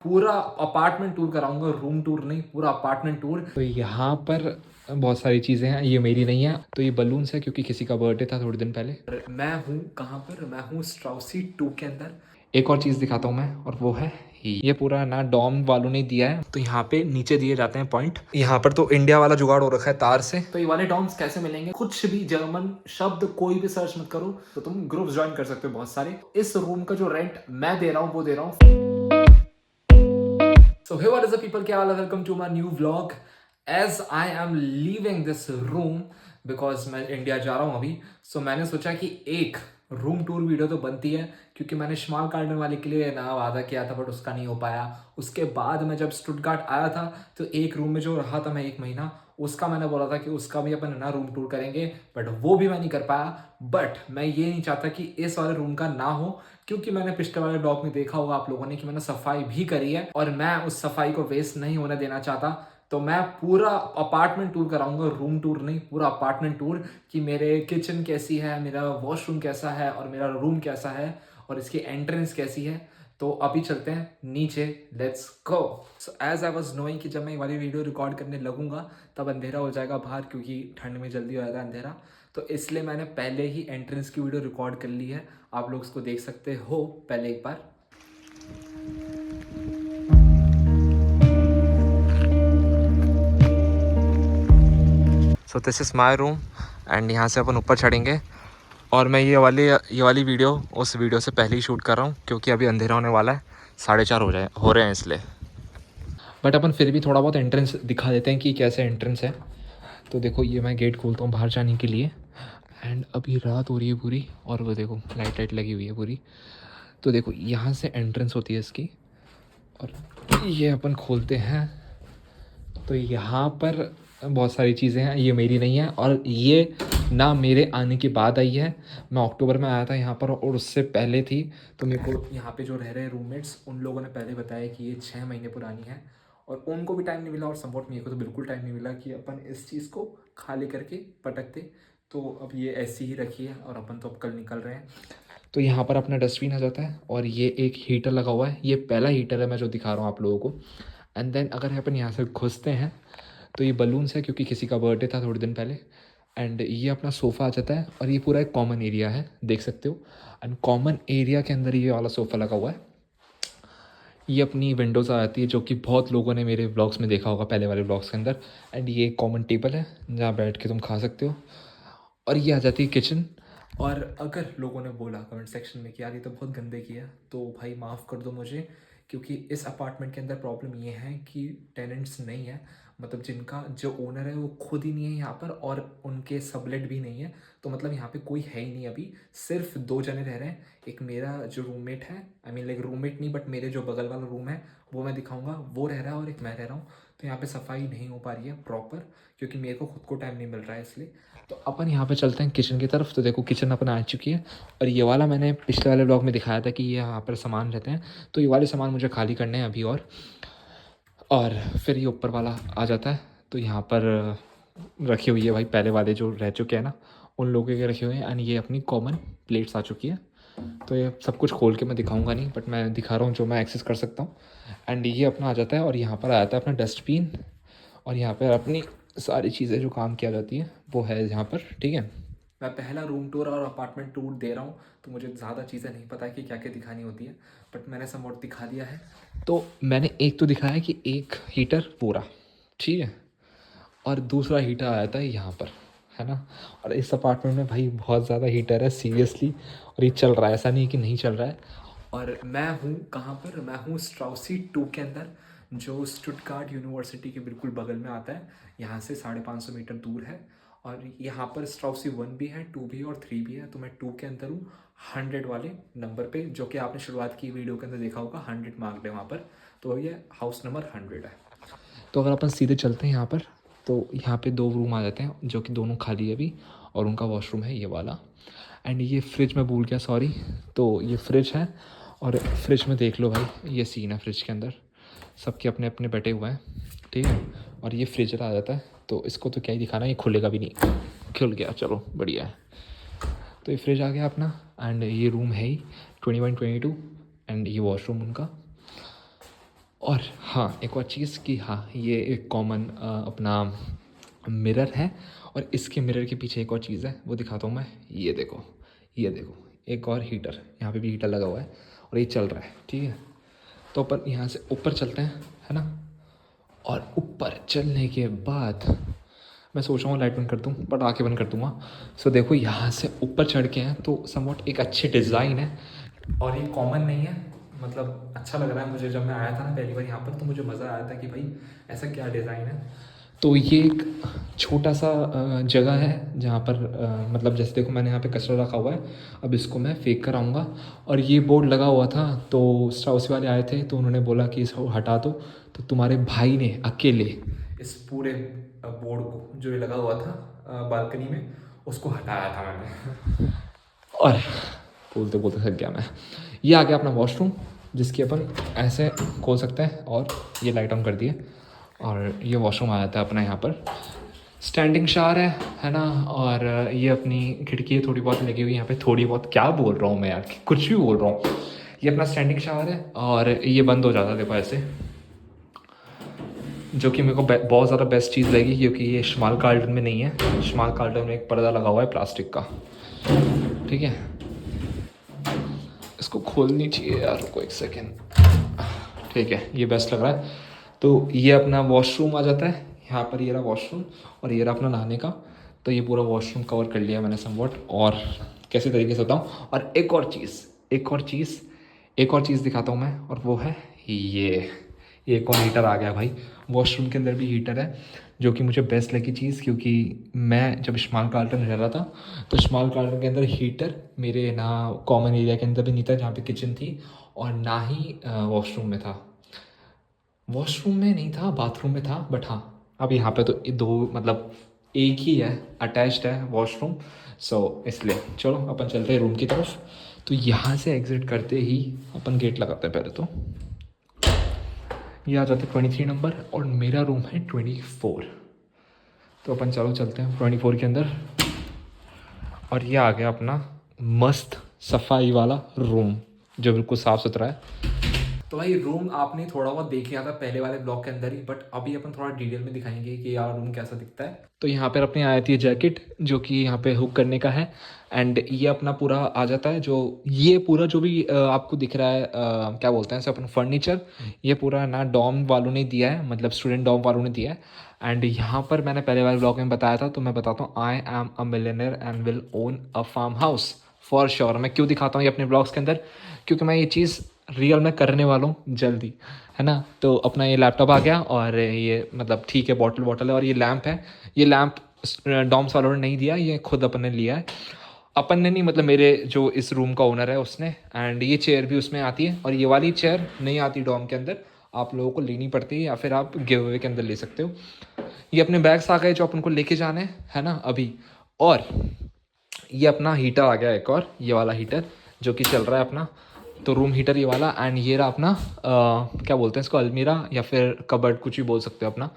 पूरा apartment tour कराऊंगा, room tour नहीं, पूरा अपार्टमेंट टूर। तो यहाँ पर बहुत सारी चीज़ें हैं, ये मेरी नहीं है। तो ये बलून्स है क्योंकि किसी का बर्थडे था थोड़े दिन पहले। और मैं हूँ कहाँ पर, मैं हूँ स्ट्राउसी 2 के अंदर। एक और चीज़ दिखाता हूँ मैं, और वो है ये पूरा ना डॉम वालों ने दिया है, तो यहाँ पे नीचे दिए जाते हैं पॉइंट। यहाँ पर तो इंडिया वाला जुगाड़ हो रखा है तार से। तो ये वाले डॉम्स कैसे मिलेंगे? कुछ भी जर्मन शब्द कोई भी सर्च मत करो तो तुम ग्रुप्स ज्वाइन कर सकते हो बहुत सारे। इस रूम का जो रेंट मैं दे रहा हूँ वो दे रहा हूँ। So hey, what is up people? क्या हाल है? Welcome to my new vlog. As I am leaving this room because मैं इंडिया जा रहा हूँ अभी, so मैंने सोचा कि एक रूम टूर वीडियो तो बनती है, क्योंकि मैंने स्मॉल गार्डन वाले के लिए ना वादा किया था बट उसका नहीं हो पाया। उसके बाद मैं जब स्टुटगार्ट आया था तो एक रूम में जो रहा था मैं 1 महीना, उसका मैंने बोला था कि उसका भी अपन ना रूम टूर करेंगे, बट वो भी मैं नहीं कर पाया। बट मैं ये नहीं चाहता कि इस वाले रूम का ना हो, क्योंकि मैंने पिछले वाले ब्लॉग में देखा होगा आप लोगों ने कि मैंने सफाई भी करी है और मैं उस सफाई को वेस्ट नहीं होने देना चाहता। तो मैं पूरा अपार्टमेंट टूर कराऊंगा, रूम टूर नहीं, पूरा अपार्टमेंट टूर, कि मेरे किचन कैसी है, मेरा वॉशरूम कैसा है और मेरा रूम कैसा है और इसकी एंट्रेंस कैसी है। तो अभी चलते हैं नीचे, let's go. So as I was knowing कि जब मैं ये वाली वीडियो रिकॉर्ड करने लगूंगा तब अंधेरा हो जाएगा बाहर, क्योंकि ठंड में जल्दी हो जाता है अंधेरा। तो इसलिए मैंने पहले ही एंट्रेंस की वीडियो रिकॉर्ड कर ली है, आप लोग उसको देख सकते हो पहले एक बार। So this is my room and यहाँ से अपन ऊपर चढ़ेंगे। और मैं ये वाली वीडियो उस वीडियो से पहले ही शूट कर रहा हूँ, क्योंकि अभी अंधेरा होने वाला है, 4:30 हो रहे हैं इसलिए। बट अपन फिर भी थोड़ा बहुत एंट्रेंस दिखा देते हैं कि कैसे एंट्रेंस है। तो देखो, ये मैं गेट खोलता हूँ बाहर जाने के लिए, एंड अभी रात हो रही है पूरी, और वो देखो लाइट लगी हुई है पूरी। तो देखो यहाँ से एंट्रेंस होती है इसकी, और ये अपन खोलते हैं तो यहाँ पर बहुत सारी चीज़ें हैं, ये मेरी नहीं है, और ये ना मेरे आने के बाद आई है। मैं अक्टूबर में आया था यहाँ पर और उससे पहले थी। तो मेरे को यहाँ पे जो रह रहे रूममेट्स, उन लोगों ने पहले बताया कि ये 6 महीने पुरानी है, और उनको भी टाइम नहीं मिला और समवॉट मेरे को तो बिल्कुल टाइम नहीं मिला कि अपन इस चीज़ को खाली करके पटकते। तो अब ये ऐसी ही रखी है और अपन तो अब कल निकल रहे हैं। तो यहाँ पर अपना डस्टबिन आ जाता है, और ये एक हीटर लगा हुआ है, ये पहला हीटर है मैं जो दिखा रहा हूँ आप लोगों को। एंड देन अगर अपन यहाँ से घुसते हैं तो ये बलून्स है क्योंकि किसी का बर्थडे था थोड़े दिन पहले। एंड ये अपना सोफ़ा आ जाता है, और ये पूरा एक कॉमन एरिया है, देख सकते हो। एंड कॉमन एरिया के अंदर ये वाला सोफ़ा लगा हुआ है। ये अपनी विंडोज़ आ जाती है, जो कि बहुत लोगों ने मेरे व्लॉग्स में देखा होगा, पहले वाले व्लॉग्स के अंदर। एंड ये एक कॉमन टेबल है जहाँ बैठ के तुम खा सकते हो, और ये आ जाती है किचन। और अगर लोगों ने बोला कमेंट सेक्शन में कि यार ये तो बहुत गंदे किया, तो भाई माफ़ कर दो मुझे, क्योंकि इस अपार्टमेंट के अंदर प्रॉब्लम ये है कि टेनेंट्स नहीं है, मतलब जिनका जो ओनर है वो खुद ही नहीं है यहाँ पर, और उनके सबलेट भी नहीं है। तो मतलब यहाँ पे कोई है ही नहीं अभी, सिर्फ 2 जने रह रहे हैं। एक मेरा जो रूममेट है, आई मीन लाइक रूममेट नहीं, बट मेरे जो बगल वाला रूम है वो मैं दिखाऊंगा, वो रह रहा है, और एक मैं रह रहा हूँ। तो यहाँ पे सफाई नहीं हो पा रही है प्रॉपर, क्योंकि मेरे को खुद को टाइम नहीं मिल रहा है इसलिए। तो अपन यहाँ पे चलते हैं किचन की तरफ। तो देखो किचन अपन आ चुकी है, और ये वाला मैंने पिछले वाले ब्लॉग में दिखाया था कि ये यहाँ पर सामान रहते हैं। तो ये वाले सामान मुझे खाली करने हैं अभी, और फिर ये ऊपर वाला आ जाता है। तो यहाँ पर रखी हुई है भाई, पहले वाले जो रह चुके हैं ना उन लोगों के रखे हुए हैं, एंड ये अपनी कॉमन प्लेट्स आ चुकी है। तो ये सब कुछ खोल के मैं दिखाऊंगा नहीं, बट मैं दिखा रहा हूँ जो मैं एक्सेस कर सकता हूँ। एंड ये अपना आ जाता है, और यहाँ पर आ जाता है अपना डस्टबिन, और यहाँ पर अपनी सारी चीज़ें जो काम किया जाती है वो है यहाँ पर, ठीक है। मैं पहला रूम टूर और अपार्टमेंट टूर दे रहा हूँ, तो मुझे ज़्यादा चीज़ें नहीं पता है कि क्या क्या दिखानी होती है, बट मैंने समवॉट दिखा दिया है। तो मैंने एक तो दिखाया कि एक हीटर पूरा ठीक है, और दूसरा हीटर आया था यहाँ पर, है ना। और इस अपार्टमेंट में भाई बहुत ज़्यादा हीटर है सीरियसली, और ये चल रहा है, ऐसा नहीं कि नहीं चल रहा है। और मैं हूँ कहाँ पर, मैं हूँ स्ट्राउसी 2 के अंदर, जो स्टुटगार्ट यूनिवर्सिटी के बिल्कुल बगल में आता है। यहाँ से 550 मीटर दूर है, और यहाँ पर स्ट्राउसी 1 भी है, 2 भी है और 3 भी है। तो मैं 2 के अंदर हूँ, 100 वाले नंबर पे, जो कि आपने शुरुआत की वीडियो के अंदर देखा होगा, 100 मार्क्ड है वहाँ पर। तो ये हाउस नंबर 100 है। तो अगर अपन सीधे चलते हैं यहाँ पर, तो यहाँ पे 2 रूम आ जाते हैं, जो कि दोनों खाली है अभी, और उनका वॉशरूम है ये वाला। एंड ये फ्रिज मैं भूल गया, सॉरी। तो ये फ्रिज है, और फ्रिज में देख लो भाई, ये सीन है फ्रिज के अंदर, सबके अपने अपने बैठे हुए हैं, ठीक है। और ये फ्रिज आ जाता है, तो इसको तो क्या ही दिखाना, ये खुलेगा भी नहीं, खुल गया, चलो बढ़िया है। तो ये फ्रिज आ गया अपना, एंड ये रूम है ही 21-22, एंड ये वॉशरूम उनका। और हाँ एक और चीज़ कि हाँ ये एक कॉमन अपना मिरर है, और इसके मिरर के पीछे एक और चीज़ है, वो दिखाता हूँ मैं। ये देखो, ये देखो, एक और हीटर, यहाँ पे भी हीटर लगा हुआ है और ये चल रहा है, ठीक है। तो अपन यहाँ से ऊपर चलते हैं, है ना। और ऊपर चलने के बाद मैं सोच रहा हूँ लाइट बंद कर दूँ, बट आके बंद कर दूँगा। सो देखो यहाँ से ऊपर चढ़ के हैं तो समवॉट एक अच्छी डिज़ाइन है, और ये कॉमन नहीं है, मतलब अच्छा लग रहा है मुझे। जब मैं आया था ना पहली बार यहाँ पर, तो मुझे मज़ा आया था कि भाई ऐसा क्या डिज़ाइन है। तो ये एक छोटा सा जगह है जहाँ पर मतलब जैसे देखो मैंने यहाँ पे कचरा रखा हुआ है, अब इसको मैं फेंक कर आऊँगा। और ये बोर्ड लगा हुआ था, तो स्ट्राउसी वाले आए थे तो उन्होंने बोला कि इसको हटा दो, तो तुम्हारे भाई ने अकेले इस पूरे बोर्ड को जो ये लगा हुआ था बालकनी में, उसको हटाया था मैंने। और बोलते बोलते थक गया मैं। ये आ गया अपना वॉशरूम, जिसकी अपन ऐसे खोल सकते हैं, और ये लाइट ऑन कर दिए, और ये वॉशरूम आ जाता है अपना। यहाँ पर स्टैंडिंग शावर है ना। और ये अपनी खिड़की है थोड़ी बहुत लगी हुई यहाँ पे, थोड़ी बहुत, क्या बोल रहा हूँ मैं यार, कुछ भी बोल रहा हूँ। ये अपना स्टैंडिंग शावर है, और ये बंद हो जाता है देखो ऐसे, जो कि मेरे को बहुत ज़्यादा बेस्ट चीज़ लगी, क्योंकि ये स्मॉल कार्टन में नहीं है। स्मॉल कार्टन में एक पर्दा लगा हुआ है प्लास्टिक का, ठीक है। इसको खोलनी चाहिए यार, रुको एक सेकेंड, ठीक है, ये बेस्ट लग रहा है। तो ये अपना वॉशरूम आ जाता है यहाँ पर, ये रहा वॉशरूम, और ये रहा अपना नहाने का। तो ये पूरा वॉशरूम कवर कर लिया मैंने समवॉट, और कैसे तरीके से बताऊँ। और एक और चीज़, एक और चीज़ दिखाता हूँ मैं, और वो है ये एक और हीटर आ गया भाई। वॉशरूम के अंदर भी हीटर है, जो कि मुझे बेस्ट लगी चीज़, क्योंकि मैं जब स्मॉल कार्टन रह रहा था, तो स्मॉल कार्टन के अंदर हीटर मेरे ना कॉमन एरिया के अंदर भी नहीं था जहाँ पे किचन थी, और ना ही वॉशरूम में था। वॉशरूम में नहीं था, बाथरूम में था, बट हाँ अब यहाँ पे तो दो, मतलब एक ही है, अटैच्ड है वॉशरूम। सो इसलिए चलो अपन चलते हैं रूम की तरफ। तो यहाँ से एग्ज़िट करते ही अपन गेट लगाते हैं पहले तो। ये आ जाते 23 नंबर, और मेरा रूम है 24। तो अपन चलो चलते हैं 24 के अंदर। और ये आ गया अपना मस्त सफाई वाला रूम, जो बिल्कुल साफ़ सुथरा है। तो भाई रूम आपने थोड़ा बहुत देख लिया था पहले वाले ब्लॉग के अंदर ही, बट अभी अपन थोड़ा डिटेल में दिखाएंगे कि यार रूम कैसा दिखता है। तो यहाँ पर अपनी आई थी जैकेट, जो कि यहाँ पे हुक करने का है। एंड ये अपना पूरा आ जाता है, जो ये पूरा जो भी आपको दिख रहा है, क्या बोलते हैं इसे अपन, फर्नीचर, ये पूरा ना डॉम वालों ने दिया है, मतलब स्टूडेंट डॉम वालों ने दिया है। एंड यहाँ पर मैंने पहले वाले ब्लॉग में बताया था, तो मैं बताता हूँ, I am a millionaire and will own a farm house for sure. मैं क्यों दिखाता हूँ ये अपने ब्लॉग्स के अंदर, क्योंकि मैं ये चीज़ रियल में करने वाला हूँ जल्दी, है ना। तो अपना ये लैपटॉप आ गया, और ये मतलब ठीक है, बॉटल है, और ये लैंप है। ये लैंप डॉम्स वालों ने नहीं दिया, ये खुद अपन ने लिया है। अपन ने नहीं, मतलब मेरे जो इस रूम का ओनर है उसने। एंड ये चेयर भी उसमें आती है, और ये वाली चेयर नहीं आती डॉम के अंदर, आप लोगों को लेनी पड़ती है, या फिर आप गिव अवे के अंदर ले सकते हो। ये अपने बैग्स आ गए जो अपन को लेके जाने है ना अभी। और ये अपना हीटर आ गया एक और, ये वाला हीटर जो कि चल रहा है अपना। तो रूम हीटर ये वाला। एंड ये रहा अपना क्या बोलते हैं इसको, अलमीरा या फिर कबर्ड, कुछ भी बोल सकते हो अपना।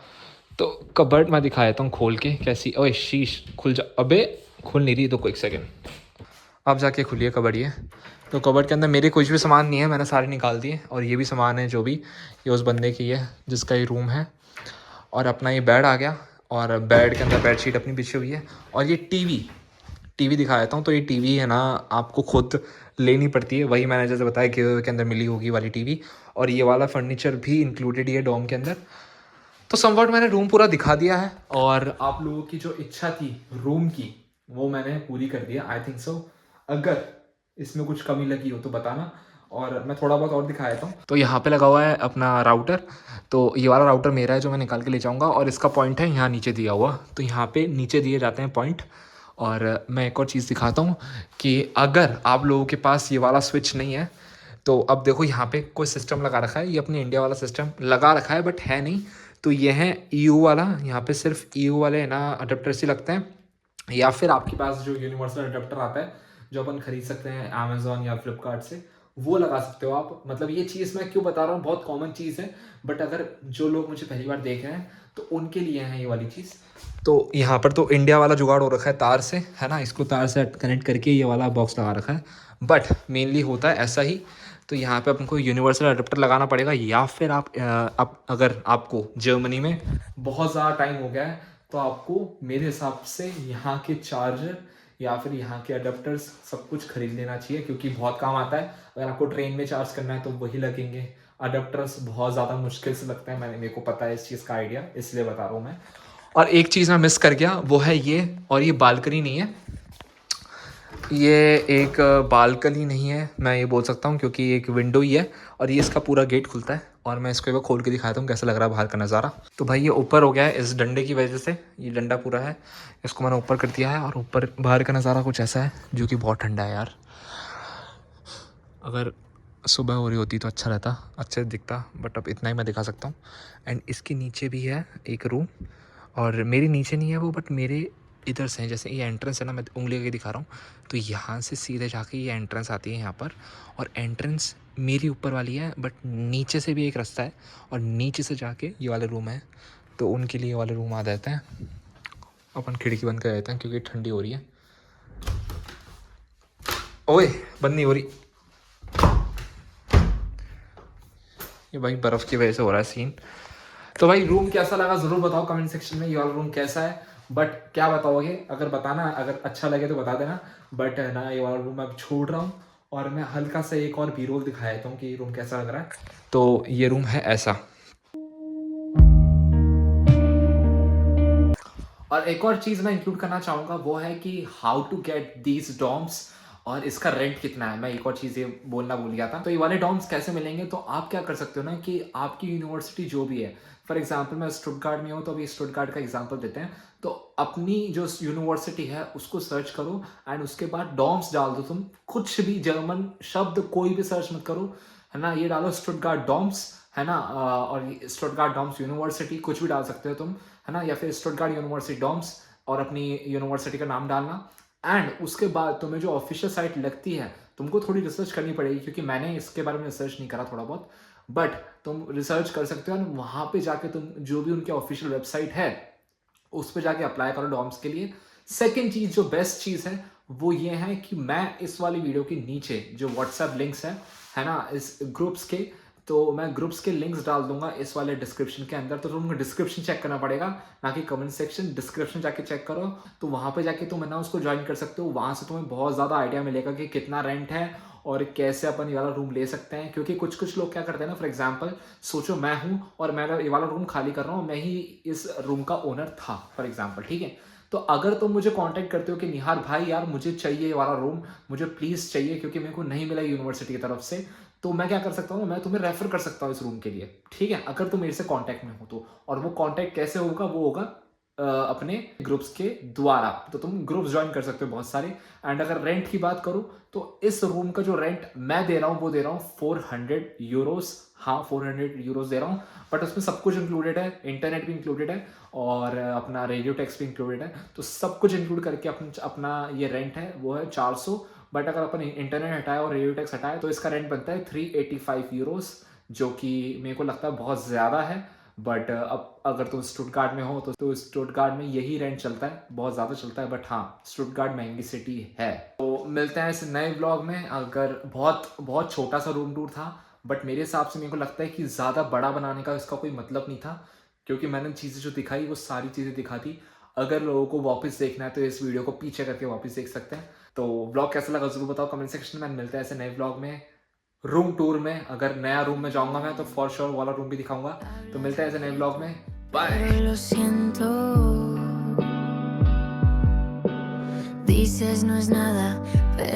तो कबर्ड मैं दिखा देता हूँ खोल के कैसी। ओए शीश खुल जा, अबे खुल नहीं रही, तो एक सेकेंड, अब जाके खुली है कबर्ड ये। तो कबर्ड के अंदर मेरे कुछ भी सामान नहीं है, मैंने सारे निकाल दिए, और ये भी सामान है जो भी, ये उस बंदे की है जिसका ये रूम है। और अपना ये बेड आ गया, और बेड के अंदर बेडशीट अपनी बिछी हुई है। और ये टीवी दिखा देता हूँ। तो ये टीवी है ना, आपको खुद लेनी पड़ती है, वही मैंने जैसे बताया गिव अवे के अंदर मिली होगी वाली टीवी। और ये वाला फर्नीचर भी इंक्लूडेड ही है डॉम के अंदर। तो समवट मैंने रूम पूरा दिखा दिया है, और आप लोगों की जो इच्छा थी रूम की, वो मैंने पूरी कर दिया, आई थिंक सो। अगर इसमें कुछ कमी लगी हो तो बताना, और मैं थोड़ा बहुत और दिखा देता हूँ। तो यहाँ पे लगा हुआ है अपना राउटर। तो ये वाला राउटर मेरा है, जो मैं निकाल के ले जाऊँगा, और इसका पॉइंट है यहाँ नीचे दिया हुआ। तो यहाँ पे नीचे दिए जाते हैं पॉइंट। और मैं एक और चीज़ दिखाता हूँ कि अगर आप लोगों के पास ये वाला स्विच नहीं है, तो अब देखो यहाँ पे कोई सिस्टम लगा रखा है, ये अपने इंडिया वाला सिस्टम लगा रखा है, बट है नहीं। तो ये है EU वाला, यहाँ पे सिर्फ EU वाले ना अडेप्टर से लगते हैं, या फिर आपके पास जो यूनिवर्सल अडेप्टर आता है, जो अपन खरीद सकते हैं अमेजोन या फ्लिपकार्ट से, वो लगा सकते हो आप। मतलब ये चीज़ मैं क्यों बता रहा हूँ, बहुत कॉमन चीज़ है, बट अगर जो लोग मुझे पहली बार देख रहे हैं तो उनके लिए है ये वाली चीज़। तो यहाँ पर तो इंडिया वाला जुगाड़ हो रखा है तार से, है ना, इसको तार से कनेक्ट करके ये वाला बॉक्स लगा रखा है। बट मेनली होता है ऐसा ही, तो यहाँ पे अपन को यूनिवर्सल अडेप्टर लगाना पड़ेगा, या फिर आप अगर आपको जर्मनी में बहुत ज़्यादा टाइम हो गया है तो आपको मेरे हिसाब से यहाँ के चार्जर या फिर यहाँ के अडेप्टर्स सब कुछ खरीद लेना चाहिए, क्योंकि बहुत काम आता है। अगर आपको ट्रेन में चार्ज करना है तो वही लगेंगे। अडेप्टर्स बहुत ज़्यादा मुश्किल से लगता है, मेरे को पता है इस चीज़ का आइडिया, इसलिए बता रहा हूँ मैं। और एक चीज़ मैं मिस कर गया, वो है ये, और ये बालकनी नहीं है, ये एक बालकनी नहीं है मैं ये बोल सकता हूँ, क्योंकि एक विंडो ही है और ये इसका पूरा गेट खुलता है। और मैं इसको एक बार खोल के दिखाता हूँ कैसा लग रहा है बाहर का नज़ारा। तो भाई ये ऊपर हो गया है इस डंडे की वजह से, ये डंडा पूरा है, इसको मैंने ऊपर कर दिया है। और ऊपर बाहर का नज़ारा कुछ ऐसा है जो कि बहुत ठंडा है यार। अगर सुबह हो रही होती तो अच्छा रहता, अच्छे दिखता, बट अब इतना ही मैं दिखा सकता हूँ। एंड इसके नीचे भी है एक रूम, और मेरे नीचे नहीं है वो, बट मेरे इधर से है। जैसे ये एंट्रेंस है ना, मैं उंगली करके दिखा रहा हूँ, तो यहाँ से सीधे जाके ये एंट्रेंस आती है यहाँ पर, और एंट्रेंस मेरी ऊपर वाली है, बट नीचे से भी एक रास्ता है, और नीचे से जाके ये वाले रूम है। तो उनके लिए ये वाले रूम आ जाते हैं। अपन खिड़की बंद कर देते हैं क्योंकि ठंडी हो रही है। ओए बंद नहीं हो रही, ये भाई बर्फ़ की वजह से हो रहा है सीन। तो भाई रूम कैसा लगा ज़रूर बताओ कमेंट सेक्शन में, ये वाला रूम कैसा है। बट क्या बताओगे, अगर बताना, अगर अच्छा लगे तो बता देना। बट ना ये वाला रूम मैं अब छोड़ रहा हूँ, और मैं हल्का सा एक और बी रोल दिखा देता हूँ कि ये रूम कैसा लग रहा है। तो ये रूम है ऐसा। और एक और चीज़ मैं इंक्लूड करना चाहूँगा, वो है कि how to get these dorms, और इसका रेंट कितना है। मैं एक और चीज़ ये बोलना भूल गया था। तो ये वाले डॉम्स कैसे मिलेंगे, तो आप क्या कर सकते हो ना कि आपकी यूनिवर्सिटी जो भी है, फॉर एग्जांपल मैं स्टुटगार्ट में हूँ तो अभी स्टुटगार्ट का एग्जांपल देते हैं। तो अपनी जो यूनिवर्सिटी है उसको सर्च करो, एंड उसके बाद डॉम्स डाल दो। तुम कुछ भी जर्मन शब्द कोई भी सर्च मत करो, है ना, ये डालो स्टुटगार्ट डॉम्स, है ना, और स्टुटगार्ट डॉम्स यूनिवर्सिटी कुछ भी डाल सकते हो तुम, है ना, या फिर स्टुटगार्ट यूनिवर्सिटी डॉम्स और अपनी यूनिवर्सिटी का नाम डालना। एंड उसके बाद तुम्हें जो ऑफिशियल साइट लगती है, तुमको थोड़ी रिसर्च करनी पड़ेगी, क्योंकि मैंने इसके बारे में रिसर्च नहीं करा, थोड़ा बहुत, बट तुम रिसर्च कर सकते हो। और वहाँ पे जाके तुम जो भी उनकी ऑफिशियल वेबसाइट है उस पर जाके अप्लाई करो डॉम्स के लिए। सेकेंड चीज़, जो बेस्ट चीज़ है, वो ये है कि मैं इस वाली वीडियो के नीचे जो व्हाट्सएप लिंक्स है ना, इस ग्रुप्स के, तो मैं ग्रुप्स के लिंक्स डाल दूंगा इस वाले डिस्क्रिप्शन के अंदर। तो तुमको डिस्क्रिप्शन चेक करना पड़ेगा, ना कि कमेंट सेक्शन। डिस्क्रिप्शन जाके चेक करो, तो वहाँ पे जाके तुम है ना उसको ज्वाइन कर सकते हो। वहाँ से तुम्हें बहुत ज़्यादा आइडिया मिलेगा कि कितना रेंट है और कैसे अपन ये वाला रूम ले सकते हैं। क्योंकि कुछ कुछ लोग क्या करते हैं ना, फॉर एग्जाम्पल सोचो मैं हूँ और मैं ये वाला रूम खाली कर रहा हूँ, मैं ही इस रूम का ओनर था फॉर एग्जाम्पल, ठीक है। तो अगर तुम मुझे कांटेक्ट करते हो कि निहार भाई यार मुझे चाहिए ये वाला रूम, मुझे प्लीज़ चाहिए क्योंकि मेरे को नहीं मिला यूनिवर्सिटी की तरफ से, तो मैं क्या कर सकता हूँ, मैं तुम्हें रेफर कर सकता हूँ इस रूम के लिए, ठीक है, अगर तुम मेरे से कांटेक्ट में हो तो। और वो कांटेक्ट कैसे होगा, वो होगा अपने ग्रुप्स के द्वारा। तो तुम ग्रुप्स ज्वाइन कर सकते हो बहुत सारे। एंड अगर रेंट की बात करूँ तो इस रूम का जो रेंट मैं दे रहा हूँ वो दे रहा हूँ 400 यूरोस। हाँ 400 यूरोस दे रहा हूँ, बट उसमें सब कुछ इंक्लूडेड है, इंटरनेट भी इंक्लूडेड है और अपना रेडियो टैक्स भी इंक्लूडेड है। तो सब कुछ इंक्लूड करके अपना ये रेंट है वो है 400। बट अगर अपन इंटरनेट हटाए और रेडियो टैक्स हटाए तो इसका रेंट बनता है 385 यूरोस, जो कि मेरे को लगता है बहुत ज़्यादा है। बट अब अगर तुम स्टुटगार्ट में हो तो स्टुटगार्ट में यही रेंट चलता है, बहुत ज़्यादा चलता है। बट हाँ स्टुटगार्ट महंगी सिटी है। तो मिलते हैं इस नए ब्लॉग में। अगर बहुत बहुत छोटा सा रूम टूर था, बट मेरे हिसाब से मेरे को लगता है कि ज़्यादा बड़ा बनाने का इसका कोई मतलब नहीं था, क्योंकि मैंने चीज़ें जो दिखाई वो सारी चीज़ें दिखा दी। अगर लोगों को वापस देखना है तो इस वीडियो को पीछे करके वापस देख सकते हैं। तो ब्लॉग कैसा लगा जरूर बताओ कमेंट सेक्शन में। मिलते हैं ऐसे नए ब्लॉग में, रूम टूर में। अगर नया रूम में जाऊंगा मैं तो फॉर श्योर वाला रूम भी दिखाऊंगा। तो मिलते हैं ऐसे नए ब्लॉग में, bye. Dices no es nada, pero